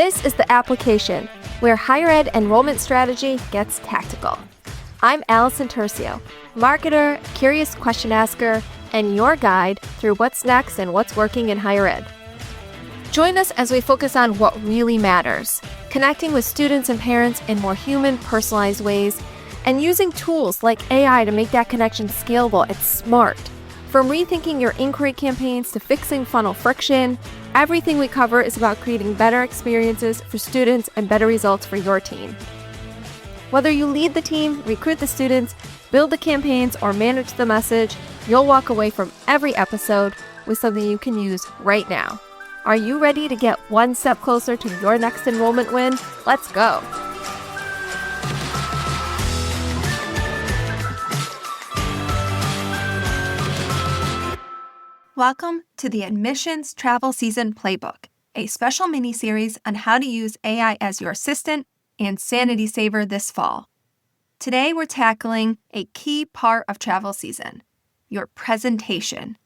This is The Application, where higher ed enrollment strategy gets tactical. I'm Allison Turcio, marketer, curious question asker, and your guide through what's next and what's working in higher ed. Join us as we focus on what really matters, connecting with students and parents in more human, personalized ways, and using tools like AI to make that connection scalable and smart. From rethinking your inquiry campaigns to fixing funnel friction, everything we cover is about creating better experiences for students and better results for your team. Whether you lead the team, recruit the students, build the campaigns, or manage the message, you'll walk away from every episode with something you can use right now. Are you ready to get one step closer to your next enrollment win? Let's go. Welcome to the Admissions Travel Season Playbook, a special mini-series on how to use AI as your assistant and sanity saver this fall. Today, we're tackling a key part of travel season, your presentation.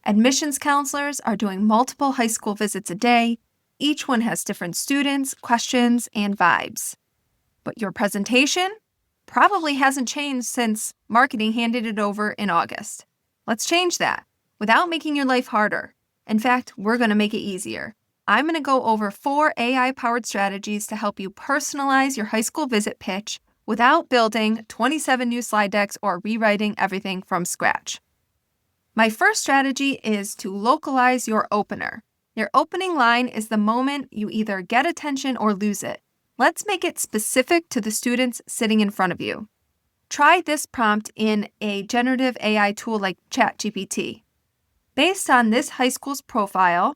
Admissions counselors are doing multiple high school visits a day. Each one has different students, questions, and vibes. But your presentation probably hasn't changed since marketing handed it over in August. Let's change that without making your life harder. In fact, we're going to make it easier. I'm going to go over 4 AI-powered strategies to help you personalize your high school visit pitch without building 27 new slide decks or rewriting everything from scratch. My first strategy is to localize your opener. Your opening line is the moment you either get attention or lose it. Let's make it specific to the students sitting in front of you. Try this prompt in a generative AI tool like ChatGPT. Based on this high school's profile,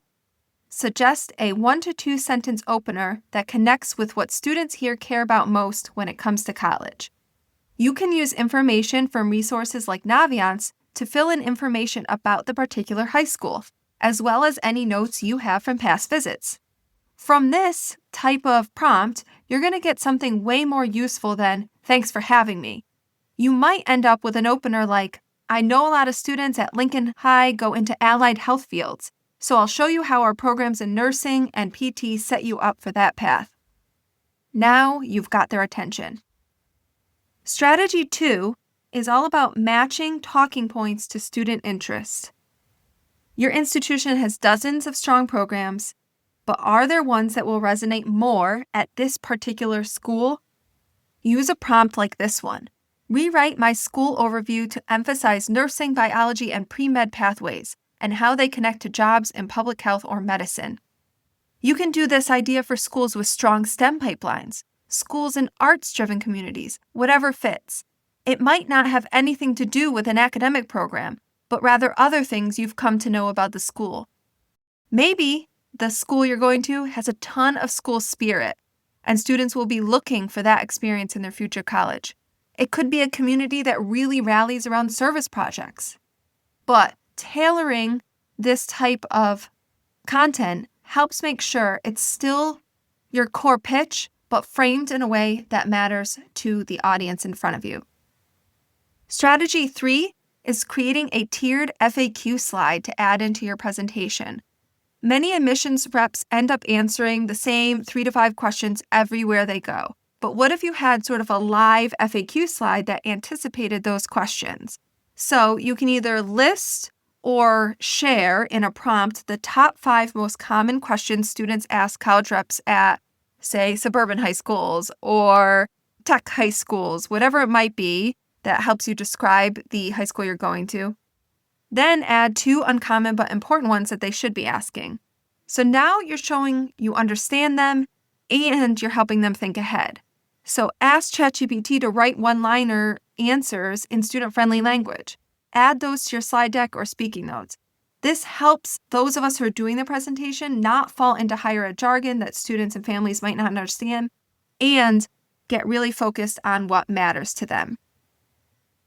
suggest a 1 to 2 sentence opener that connects with what students here care about most when it comes to college. You can use information from resources like Naviance to fill in information about the particular high school, as well as any notes you have from past visits. From this type of prompt, you're going to get something way more useful than, "Thanks for having me." You might end up with an opener like, "I know a lot of students at Lincoln High go into allied health fields, so I'll show you how our programs in nursing and PT set you up for that path." Now you've got their attention. Strategy 2 is all about matching talking points to student interest. Your institution has dozens of strong programs, but are there ones that will resonate more at this particular school? Use a prompt like this one. Rewrite my school overview to emphasize nursing, biology, and pre-med pathways and how they connect to jobs in public health or medicine. You can do this idea for schools with strong STEM pipelines, schools in arts-driven communities, whatever fits. It might not have anything to do with an academic program, but rather other things you've come to know about the school. Maybe the school you're going to has a ton of school spirit, and students will be looking for that experience in their future college. It could be a community that really rallies around service projects. But tailoring this type of content helps make sure it's still your core pitch, but framed in a way that matters to the audience in front of you. Strategy 3 is creating a tiered FAQ slide to add into your presentation. Many admissions reps end up answering the same 3 to 5 questions everywhere they go. But what if you had sort of a live FAQ slide that anticipated those questions? So you can either list or share in a prompt the top 5 most common questions students ask college reps at, say, suburban high schools or tech high schools, whatever it might be that helps you describe the high school you're going to. Then add 2 uncommon but important ones that they should be asking. So now you're showing you understand them and you're helping them think ahead. So ask ChatGPT to write one-liner answers in student-friendly language. Add those to your slide deck or speaking notes. This helps those of us who are doing the presentation not fall into higher ed jargon that students and families might not understand and get really focused on what matters to them.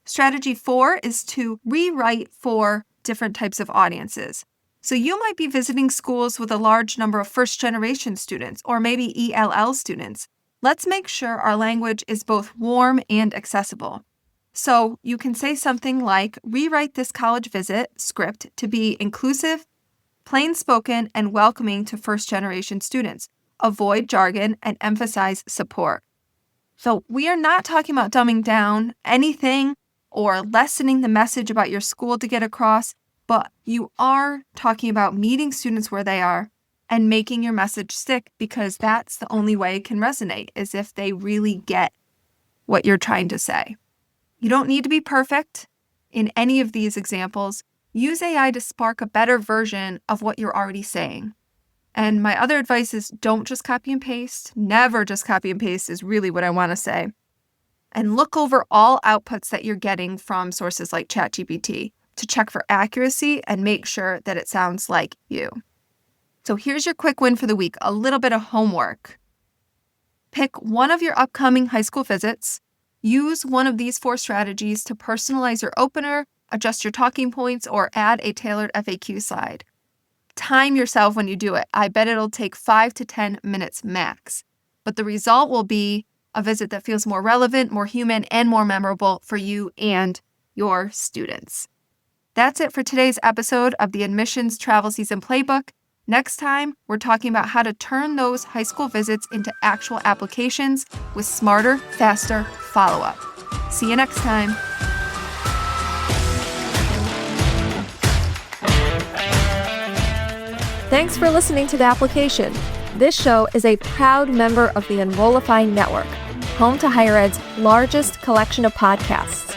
Strategy 4 is to rewrite for different types of audiences. So you might be visiting schools with a large number of first-generation students or maybe ELL students. Let's make sure our language is both warm and accessible. So you can say something like, rewrite this college visit script to be inclusive, plain spoken, and welcoming to first-generation students. avoid jargon, and emphasize support. So we are not talking about dumbing down anything or lessening the message about your school to get across, but you are talking about meeting students where they are and making your message stick, because that's the only way it can resonate, is if they really get what you're trying to say. You don't need to be perfect in any of these examples. Use AI to spark a better version of what you're already saying. And my other advice is don't just copy and paste. Never just copy and paste is really what I want to say. And look over all outputs that you're getting from sources like ChatGPT to check for accuracy and make sure that it sounds like you. So here's your quick win for the week, a little bit of homework. Pick one of your upcoming high school visits. Use one of these 4 strategies to personalize your opener, adjust your talking points, or add a tailored FAQ slide. Time yourself when you do it. I bet it'll take 5 to 10 minutes max. But the result will be a visit that feels more relevant, more human, and more memorable for you and your students. That's it for today's episode of the Admissions Travel Season Playbook. Next time, we're talking about how to turn those high school visits into actual applications with smarter, faster follow-up. See you next time. Thanks for listening to The Application. This show is a proud member of the Enrollify network, home to higher ed's largest collection of podcasts.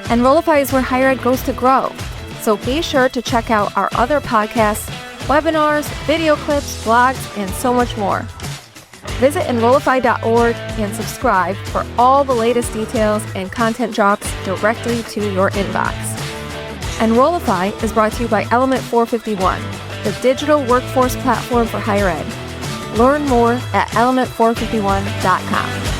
Enrollify is where higher ed goes to grow, so be sure to check out our other podcasts, webinars, video clips, blogs, and so much more. Visit enrollify.org and subscribe for all the latest details and content drops directly to your inbox. Enrollify is brought to you by Element 451, the digital workforce platform for higher ed. Learn more at element451.com.